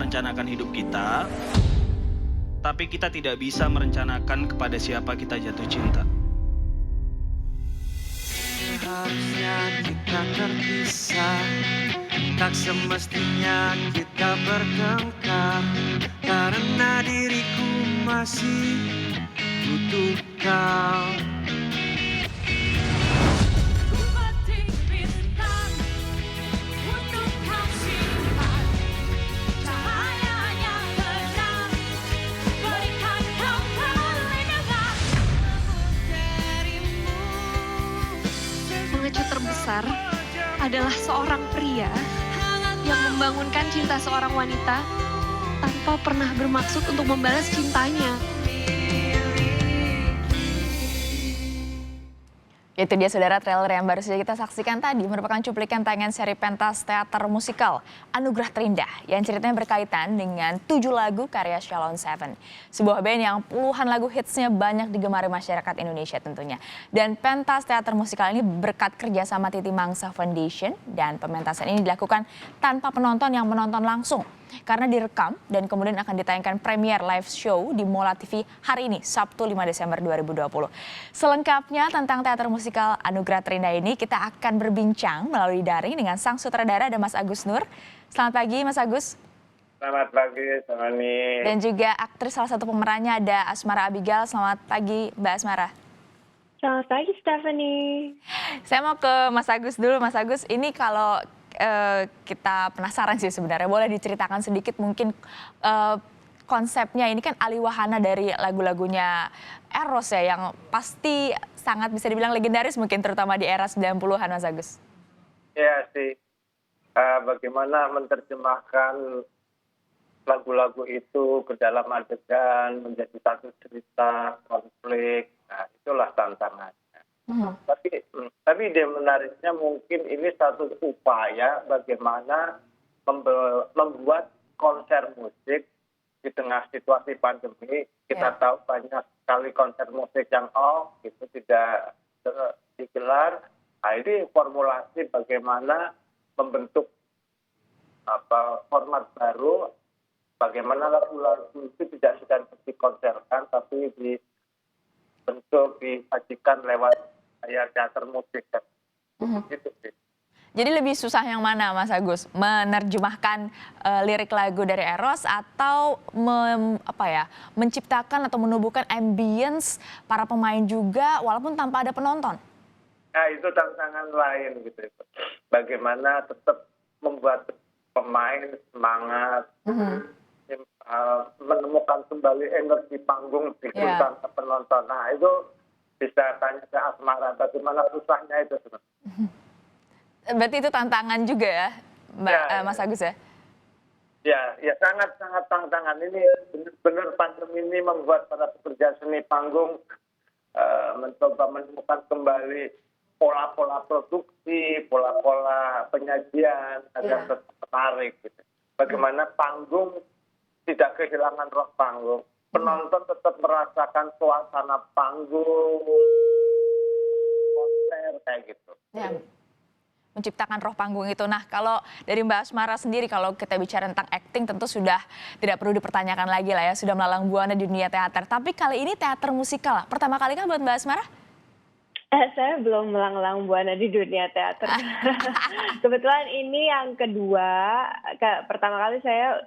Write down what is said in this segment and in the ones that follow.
merencanakan hidup kita, tapi kita tidak bisa merencanakan kepada siapa kita jatuh cinta. Seharusnya kita terpisah, tak semestinya kita bertengkar, karena diriku masih butuh kau. Pengecut terbesar adalah seorang pria yang membangunkan cinta seorang wanita tanpa pernah bermaksud untuk membalas cintanya. Itu dia saudara, trailer yang baru saja kita saksikan tadi merupakan cuplikan tayangan seri pentas teater musikal Anugerah Terindah yang ceritanya berkaitan dengan 7 lagu karya Shalom Seven. Sebuah band yang puluhan lagu hitsnya banyak digemari masyarakat Indonesia tentunya. Dan pentas teater musikal ini berkat kerjasama Titi Mangsa Foundation, dan pementasan ini dilakukan tanpa penonton yang menonton langsung, karena direkam dan kemudian akan ditayangkan premier live show di Mola TV hari ini, Sabtu 5 Desember 2020. Selengkapnya tentang teater musikal Anugerah Terindah ini kita akan berbincang melalui daring dengan sang sutradara, ada Mas Agus Nur. Selamat pagi Mas Agus. Selamat pagi, Stephanie. Dan juga aktris salah satu pemerannya ada Asmara Abigail. Selamat pagi Mbak Asmara. Selamat pagi Stephanie. Saya mau ke Mas Agus dulu. Mas Agus, ini kalau kita penasaran sih sebenarnya, boleh diceritakan sedikit mungkin konsepnya. Ini kan alih wahana dari lagu-lagunya Eros ya, yang pasti sangat bisa dibilang legendaris mungkin, terutama di era 90-an Mas Agus. Ya sih, bagaimana menerjemahkan lagu-lagu itu ke dalam adegan menjadi satu cerita konflik, nah itulah tantangannya. Tapi ide menariknya mungkin ini satu upaya bagaimana membuat konser musik di tengah situasi pandemi. Kita tahu banyak sekali konser musik yang off, itu tidak digelar. Nah, ini formulasi bagaimana membentuk format baru, bagaimana lagu-lagu itu tidak sedang dikonserkan, tapi dibentuk, disajikan lewat teater musik. Gitu sih. Jadi lebih susah yang mana Mas Agus? Menerjemahkan lirik lagu dari Eros atau menciptakan atau menubuhkan ambience para pemain juga walaupun tanpa ada penonton? Nah, itu tantangan lain gitu. Bagaimana tetap membuat pemain semangat, menemukan kembali energi panggung di tanpa penonton. Nah, itu bisa tanya ke Asmara bagaimana susahnya itu. Berarti itu tantangan juga ya, Mas Agus ya? Ya sangat tantangan. Ini benar-benar pandemi ini membuat para pekerja seni panggung mencoba menemukan kembali pola-pola produksi, pola-pola penyajian agar tetap menarik. Gitu. Bagaimana panggung tidak kehilangan roh panggung. Penonton tetap merasakan suasana panggung, konser kayak gitu. Ya, menciptakan roh panggung itu. Nah, kalau dari Mbak Asmara sendiri, kalau kita bicara tentang acting tentu sudah tidak perlu dipertanyakan lagi lah ya, sudah melalang buana di dunia teater. Tapi kali ini teater musikal lah. Pertama kali kan buat Mbak Asmara? Saya belum melanglang buana di dunia teater. Kebetulan ini yang kedua. Pertama kali saya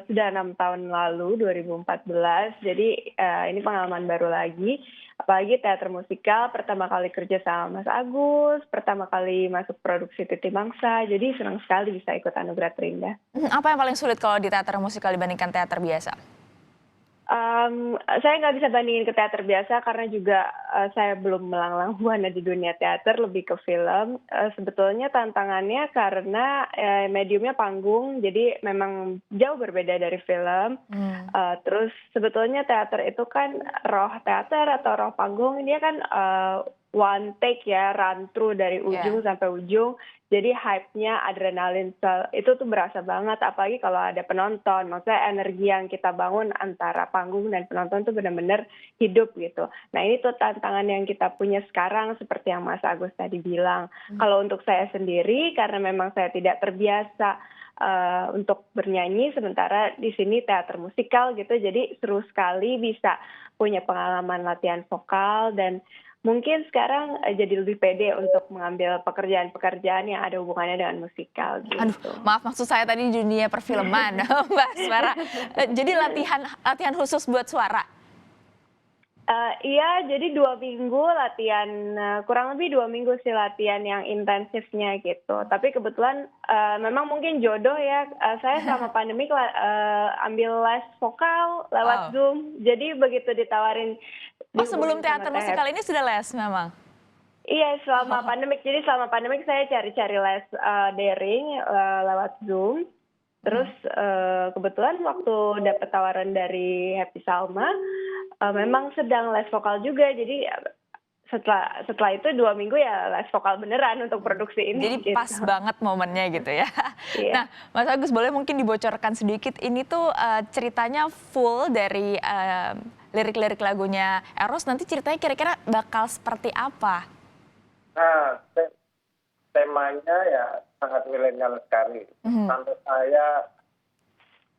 sudah 6 tahun lalu, 2014. Jadi ini pengalaman baru lagi. Apalagi teater musikal, pertama kali kerja sama Mas Agus, pertama kali masuk produksi Titi Mangsa. Jadi senang sekali bisa ikut Anugerah Terindah. Apa yang paling sulit kalau di teater musikal dibandingkan teater biasa? Saya nggak bisa bandingin ke teater biasa karena juga saya belum melanglang buana di dunia teater, lebih ke film. Sebetulnya tantangannya karena mediumnya panggung, jadi memang jauh berbeda dari film. Terus sebetulnya teater itu kan roh teater atau roh panggung, dia kan one take ya, run through dari ujung sampai ujung. Jadi hype-nya, adrenalin itu tuh berasa banget, apalagi kalau ada penonton. Maksudnya energi yang kita bangun antara panggung dan penonton tuh benar-benar hidup gitu. Nah ini tuh tantangan yang kita punya sekarang seperti yang Mas Agus tadi bilang. Kalau untuk saya sendiri, karena memang saya tidak terbiasa untuk bernyanyi, sementara di sini teater musikal gitu. Jadi seru sekali bisa punya pengalaman latihan vokal dan mungkin sekarang jadi lebih pede untuk mengambil pekerjaan-pekerjaan yang ada hubungannya dengan musikal gitu. Aduh, maaf maksud saya tadi di dunia perfilman, Mbak Asmara. Jadi latihan khusus buat suara. Iya, jadi 2 minggu latihan, kurang lebih 2 minggu sih latihan yang intensifnya gitu. Tapi kebetulan memang mungkin jodoh ya, saya selama pandemi ambil les vokal lewat Zoom. Jadi begitu ditawarin Sebelum teater musikal ini sudah les memang? Iya, selama pandemik. Jadi selama pandemik saya cari-cari les daring lewat Zoom. Terus kebetulan waktu dapat tawaran dari Happy Salma, memang sedang les vokal juga. Jadi setelah itu 2 minggu ya les vokal beneran untuk produksi ini. Jadi pas banget momennya gitu ya. Iya. Nah, Mas Agus boleh mungkin dibocorkan sedikit ini tuh ceritanya full dari lirik-lirik lagunya Eros. Nanti ceritanya kira-kira bakal seperti apa? Nah, temanya ya sangat milenial sekali. Sampai saya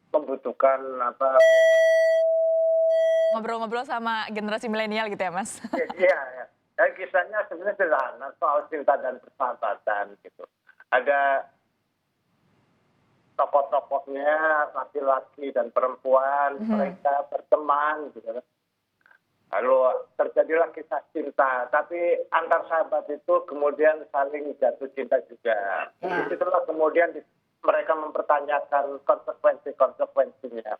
membutuhkan Ngobrol-ngobrol sama generasi milenial gitu ya, Mas? Iya, ya. Dan kisahnya sebenarnya sederhana soal cinta dan persahabatan gitu. Ada tokoh-tokohnya laki-laki dan perempuan, mereka berteman gitu. Lalu terjadilah kisah cinta, tapi antar sahabat itu kemudian saling jatuh cinta juga. Itulah kemudian mereka mempertanyakan konsekuensinya.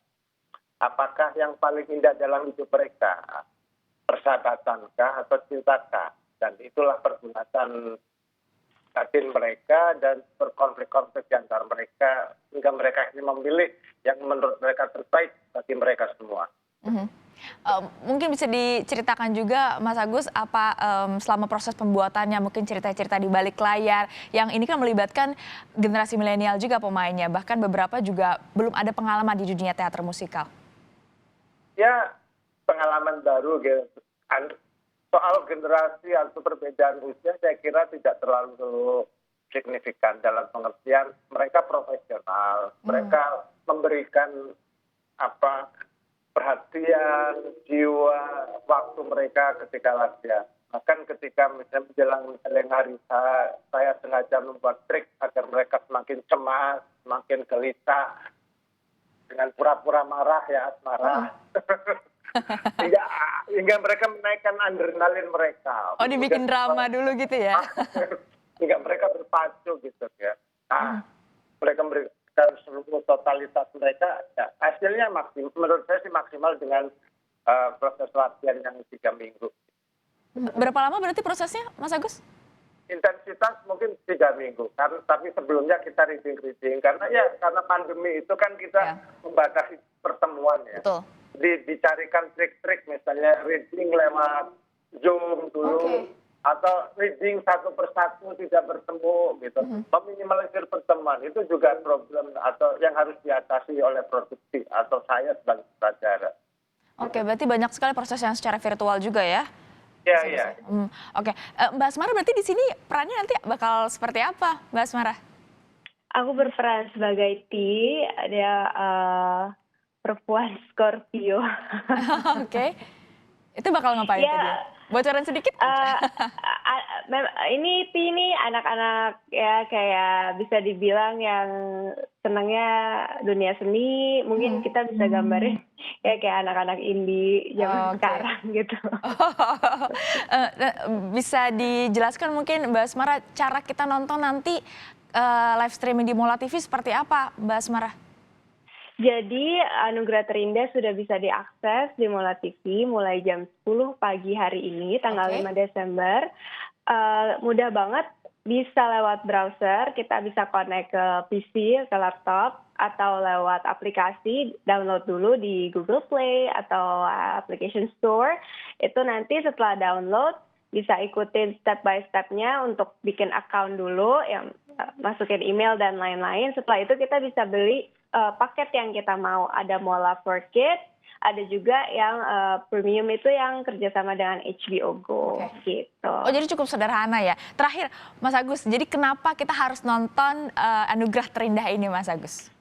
Apakah yang paling indah dalam hidup mereka persahabatankah atau cintakah? Dan itulah perdebatan batin mereka dan berkonflik-konflik di antara mereka hingga mereka ini memilih yang menurut mereka terbaik bagi mereka semua. Mungkin bisa diceritakan juga Mas Agus apa selama proses pembuatannya, mungkin cerita-cerita di balik layar yang ini kan melibatkan generasi milenial juga pemainnya, bahkan beberapa juga belum ada pengalaman di dunia teater musikal. Ya, pengalaman baru gitu. Soal generasi atau perbedaan usia saya kira tidak terlalu signifikan dalam pengertian mereka profesional, mereka memberikan perhatian, jiwa, waktu mereka ketika latihan. Bahkan ketika misalnya menjelang hari saya sengaja membuat trik agar mereka semakin cemas, semakin gelisah, dengan pura-pura marah ya, marah. Hingga mereka menaikkan adrenalin mereka. Oh, dibikin drama dulu gitu ya? Hingga mereka berpacu gitu ya. Nah, mereka memberikan seluruh totalitas mereka, ya, hasilnya menurut saya sih maksimal dengan proses latihan yang 3 minggu. Berapa lama berarti prosesnya, Mas Agus? Intensitas mungkin 3 minggu, tapi sebelumnya kita reading karena pandemi itu kan kita membatasi pertemuan ya. Betul. Dicarikan trik-trik misalnya reading lewat Zoom dulu atau reading satu persatu tidak bertemu gitu. Meminimalisir pertemuan itu juga problem atau yang harus diatasi oleh produksi atau saya sebagai sutradara. Oke, berarti banyak sekali proses yang secara virtual juga ya? Iya. Oke, Mbak Asmara berarti di sini perannya nanti bakal seperti apa, Mbak Asmara? Aku berperan sebagai T, ada perempuan Scorpio. Oke, itu bakal ngapain tadi? Bocoran sedikit? Ini T ini anak-anak ya kayak bisa dibilang yang senangnya dunia seni. Mungkin kita bisa gambarin ya kayak anak-anak indie zaman sekarang gitu. Bisa dijelaskan mungkin Mbak Asmara cara kita nonton nanti live streaming di Mola TV seperti apa, Mbak Asmara? Jadi Anugerah Terindah sudah bisa diakses di Mola TV mulai jam 10 pagi hari ini, tanggal 5 Desember. Mudah banget, bisa lewat browser, kita bisa connect ke PC, ke laptop, atau lewat aplikasi, download dulu di Google Play atau Application Store. Itu nanti setelah download, bisa ikutin step by step-nya untuk bikin account dulu, yang masukin email dan lain-lain. Setelah itu kita bisa beli paket yang kita mau. Ada Mola for Kids, ada juga yang premium itu yang kerjasama dengan HBO Go gitu. Oh jadi cukup sederhana ya. Terakhir Mas Agus, jadi kenapa kita harus nonton Anugerah Terindah ini Mas Agus?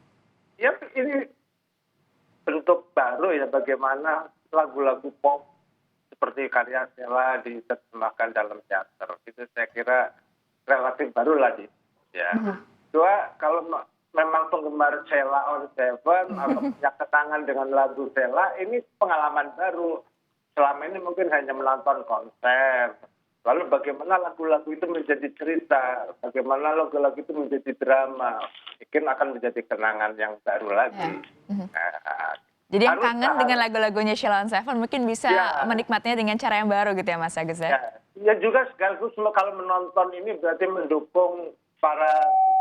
Ya ini bentuk baru ya bagaimana lagu-lagu pop seperti karya Sheila diterjemahkan dalam teater. Itu saya kira relatif baru lah ya. Dua, kalau memang penggemar Sheila on Seven atau punya ketangan dengan lagu Sheila, ini pengalaman baru. Selama ini mungkin hanya menonton konser. Lalu bagaimana lagu-lagu itu menjadi cerita, bagaimana lagu-lagu itu menjadi drama, mungkin akan menjadi kenangan yang baru lagi. Jadi yang kangen dengan lagu-lagunya Sheila on Seven mungkin bisa menikmatinya dengan cara yang baru gitu ya Mas Agus ya? Ya juga sekaligus kalau menonton ini berarti mendukung para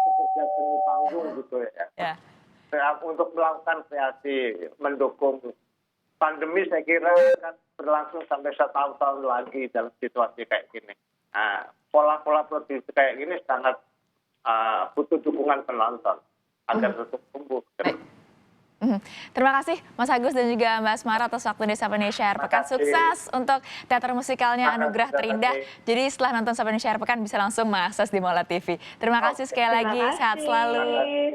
pekerja seni panggung gitu ya. Untuk melakukan kreasi, mendukung pandemi saya kira kan berlangsung sampai 1 tahun lagi dalam situasi kayak gini. Nah, pola-pola produksi kayak gini sangat butuh dukungan penonton agar tetap tumbuh. Terima kasih Mas Agus dan juga Mbak Asmara atas waktu di Sapa Indonesia Akhir Pekan. Sukses untuk teater musikalnya Anugerah Terindah. Jadi setelah nonton Sapa Indonesia Akhir Pekan bisa langsung mengakses di Mola TV. Terima kasih sekali lagi, sehat selalu.